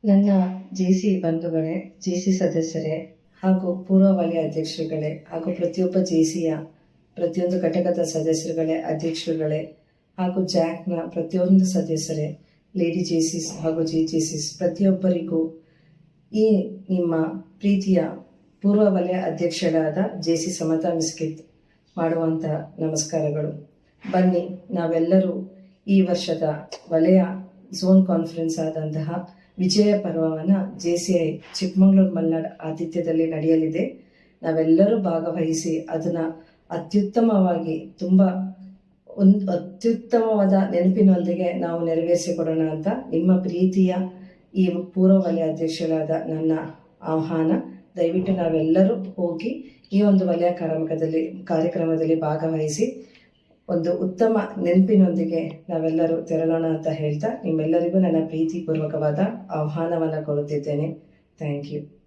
ನನ್ನ ಜೆಸಿ ಬಂಧುಗಳೇ, ಜೆಸಿ ಸದಸ್ಯರೇ ಹಾಗೂ ಪೂರ್ವ ವಲಯ ಅಧ್ಯಕ್ಷರುಗಳೇ ಹಾಗೂ ಪ್ರತಿಯೊಬ್ಬ ಜೆಸಿಯ ಪ್ರತಿಯೊಂದು ಘಟಕದ ಸದಸ್ಯರುಗಳೇ, ಅಧ್ಯಕ್ಷರುಗಳೇ ಹಾಗೂ ಜಾಕ್ನ ಪ್ರತಿಯೊಂದು ಸದಸ್ಯರೇ, ಲೇಡಿ ಜೆಸಿಸ್ ಹಾಗೂ ಜೆಸಿಸ್ ಪ್ರತಿಯೊಬ್ಬರಿಗೂ ಈ ನಿಮ್ಮ ಪ್ರೀತಿಯ ಪೂರ್ವ ವಲಯ ಅಧ್ಯಕ್ಷರಾದ ಜೆಸಿ ಸಮತಾ ಮಿಸ್ಕಿತ್ ಮಾಡುವಂಥ ನಮಸ್ಕಾರಗಳು. ಬನ್ನಿ ನಾವೆಲ್ಲರೂ ಈ ವರ್ಷದ ವಲಯ ಝೋನ್ ಕಾನ್ಫರೆನ್ಸ್ ಆದಂತಹ ವಿಜಯ ಪರ್ವವನ್ನು JCI ಚಿಕ್ಕಮಗಳೂರು ಮಲ್ನಾಡ್ ಆತಿಥ್ಯದಲ್ಲಿ ನಡೆಯಲಿದೆ. ನಾವೆಲ್ಲರೂ ಭಾಗವಹಿಸಿ ಅದನ್ನು ಅತ್ಯುತ್ತಮವಾಗಿ ಅತ್ಯುತ್ತಮವಾದ ನೆನಪಿನೊಂದಿಗೆ ನಾವು ನೆರವೇರಿಸಿಕೊಡೋಣ ಅಂತ ನಿಮ್ಮ ಪ್ರೀತಿಯ ಈ ಪೂರ್ವ ವಲಯ ಅಧ್ಯಕ್ಷರಾದ ನನ್ನ ಆಹ್ವಾನ. ದಯವಿಟ್ಟು ನಾವೆಲ್ಲರೂ ಹೋಗಿ ಈ ಒಂದು ವಲಯ ಕಾರ್ಯಕ್ರಮದಲ್ಲಿ ಭಾಗವಹಿಸಿ ಒಂದು ಉತ್ತಮ ನೆನಪಿನೊಂದಿಗೆ ನಾವೆಲ್ಲರೂ ತೆರಳೋಣ ಅಂತ ಹೇಳ್ತಾ ನಿಮ್ಮೆಲ್ಲರಿಗೂ ನನ್ನ ಪ್ರೀತಿಪೂರ್ವಕವಾದ ಆಹ್ವಾನವನ್ನು ಕೊಡುತ್ತಿದ್ದೇನೆ. Thank you.